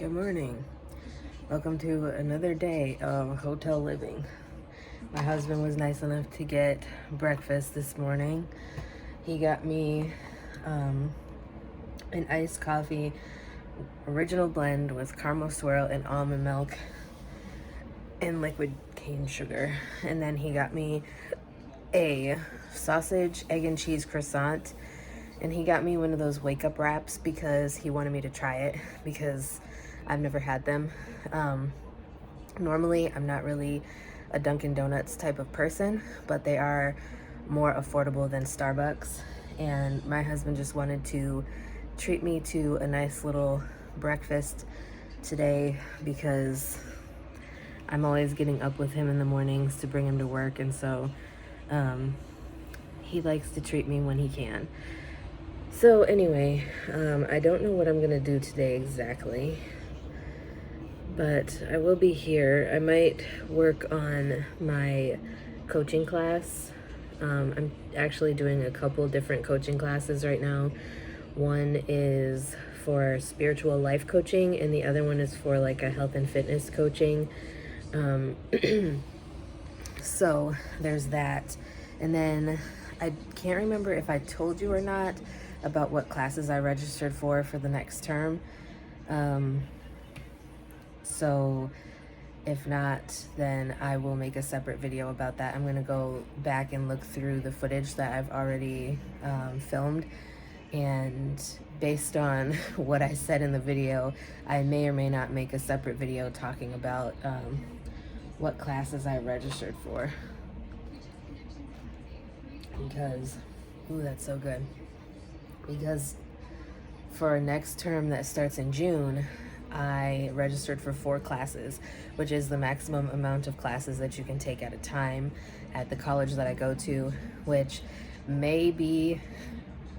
Good morning. Welcome to another day of hotel living. My husband was nice enough to get breakfast this morning. He got me an iced coffee, original blend with caramel swirl and almond milk and liquid cane sugar. And then he got me a sausage, egg, and cheese croissant. And he got me one of those wake-up wraps because he wanted me to try it because I've never had them. Normally, I'm not really a Dunkin' Donuts type of person, but they are more affordable than Starbucks. And my husband just wanted to treat me to a nice little breakfast today because I'm always getting up with him in the mornings to bring him to work. And so he likes to treat me when he can. So anyway, I don't know what I'm gonna do today exactly, but I will be here. I might work on my coaching class. I'm actually doing a couple different coaching classes right now. One is for spiritual life coaching, and the other one is for like a health and fitness coaching. So there's that. And then I can't remember if I told you or not about what classes I registered for the next term. So if not, then I will make a separate video about that. I'm gonna go back and look through the footage that I've already filmed, and based on what I said in the video, I may or may not make a separate video talking about what classes I registered for. Because, ooh, that's so good. Because for next term that starts in June, I registered for 4 classes, which is the maximum amount of classes that you can take at a time at the college that I go to, which may be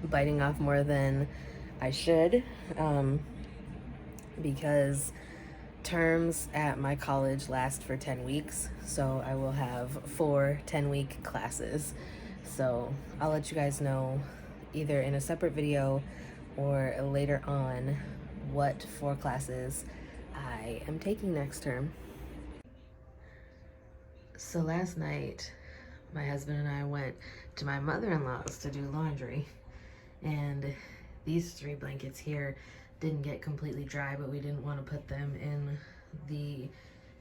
biting off more than I should, because terms at my college last for 10 weeks, so I will have 4 10-week classes. So I'll let you guys know either in a separate video or later on what 4 classes I am taking next term. So last night, my husband and I went to my mother-in-law's to do laundry, and these 3 blankets here didn't get completely dry, but we didn't want to put them in the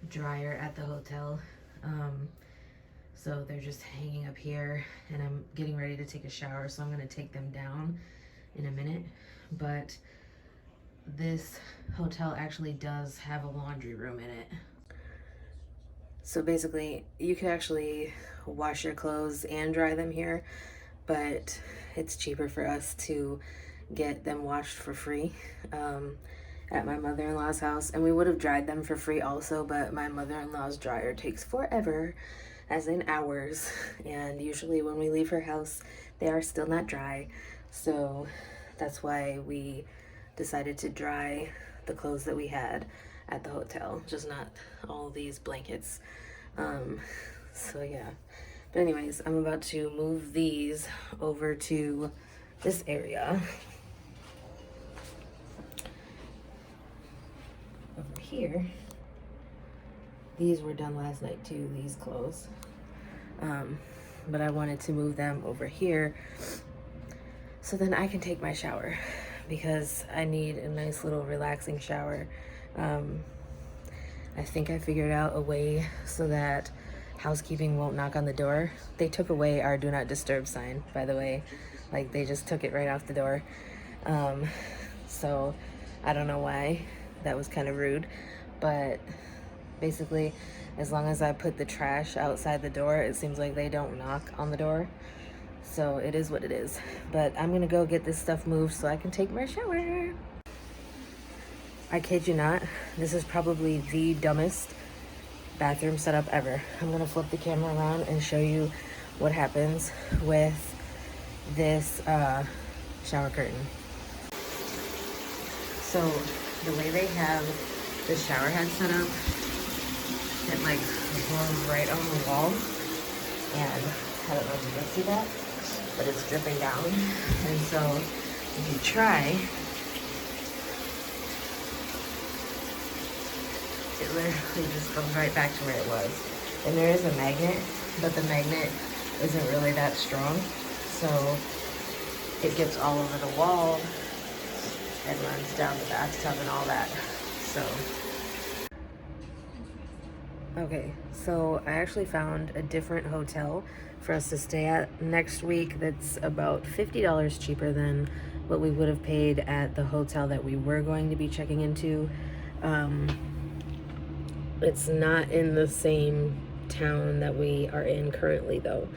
dryer at the hotel. So they're just hanging up here, and I'm getting ready to take a shower, so I'm gonna take them down in a minute. But this hotel actually does have a laundry room in it. So basically, you can actually wash your clothes and dry them here, but it's cheaper for us to get them washed for free at my mother-in-law's house. And we would have dried them for free also, but my mother-in-law's dryer takes forever, as in hours, and usually when we leave her house they are still not dry. So that's why we decided to dry the clothes that we had at the hotel, just not all these blankets. So yeah, but anyways, I'm about to move these over to this area over here. These were done last night too, these clothes. But I wanted to move them over here so then I can take my shower, because I need a nice little relaxing shower. I think I figured out a way so that housekeeping won't knock on the door. They took away our do not disturb sign, by the way. Like, they just took it right off the door. So I don't know why. That was kind of rude, but basically, as long as I put the trash outside the door, it seems like they don't knock on the door. So it is what it is. But I'm gonna go get this stuff moved so I can take my shower. I kid you not, this is probably the dumbest bathroom setup ever. I'm gonna flip the camera around and show you what happens with this shower curtain. So the way they have the shower head set up, it like goes right on the wall, and I don't know if you can see that, but it's dripping down. And so if you try it literally just goes right back to where it was. And there is a magnet, but the magnet isn't really that strong, so it gets all over the wall and runs down the bathtub and all that. So okay, so I actually found a different hotel for us to stay at next week that's about $50 cheaper than what we would have paid at the hotel that we were going to be checking into. It's not in the same town that we are in currently, though.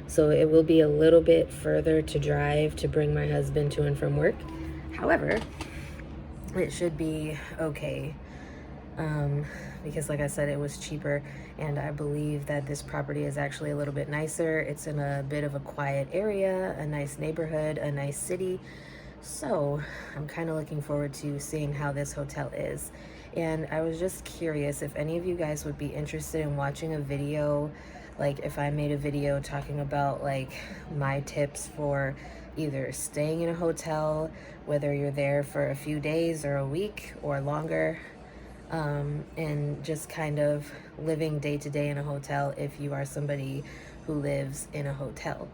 So it will be a little bit further to drive to bring my husband to and from work. However, it should be okay. Because like I said, it was cheaper, and I believe that this property is actually a little bit nicer. It's in a bit of a quiet area, a nice neighborhood, a nice city. So I'm kind of looking forward to seeing how this hotel is. And I was just curious if any of you guys would be interested in watching a video, like if I made a video talking about like my tips for either staying in a hotel, whether you're there for a few days or a week or longer, and just kind of living day to day in a hotel if you are somebody who lives in a hotel.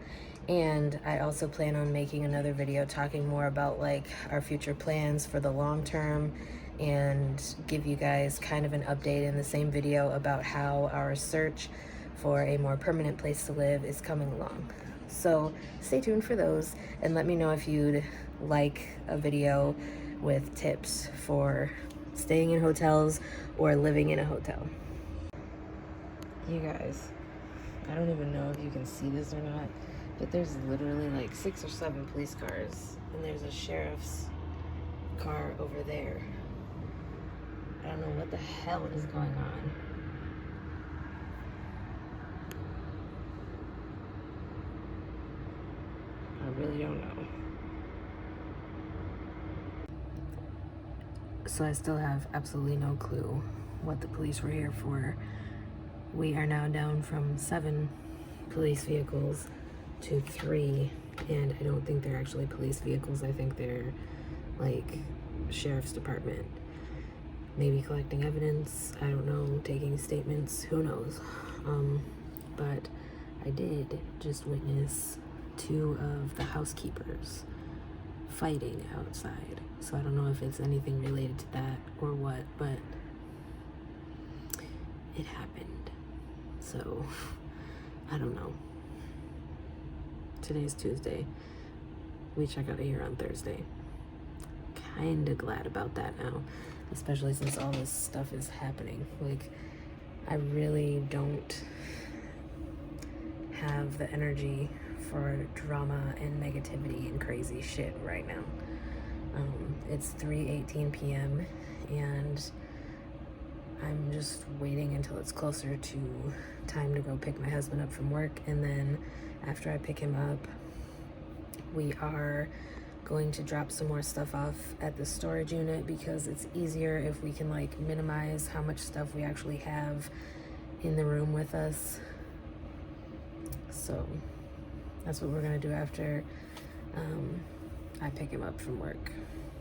And I also plan on making another video talking more about like our future plans for the long term, and give you guys kind of an update in the same video about how our search for a more permanent place to live is coming along. So stay tuned for those, and let me know if you'd like a video with tips for staying in hotels or living in a hotel. You guys, I don't even know if you can see this or not, but there's literally like 6 or 7 police cars, and there's a sheriff's car over there. I don't know what the hell is going on. I really don't know. So I still have absolutely no clue what the police were here for. We are now down from 7 police vehicles to 3, and I don't think they're actually police vehicles. I think they're like sheriff's department. Maybe collecting evidence, I don't know, taking statements, who knows. But I did just witness 2 of the housekeepers fighting outside. So I don't know if it's anything related to that or what, but it happened. So I don't know. Today's Tuesday. We check out of here on Thursday. Kinda glad about that now, especially since all this stuff is happening. Like, I really don't have the energy for drama and negativity and crazy shit right now. It's 3:18 p.m. and I'm just waiting until it's closer to time to go pick my husband up from work, and then after I pick him up, we are going to drop some more stuff off at the storage unit, because it's easier if we can like minimize how much stuff we actually have in the room with us. So that's what we're gonna do after I pick him up from work.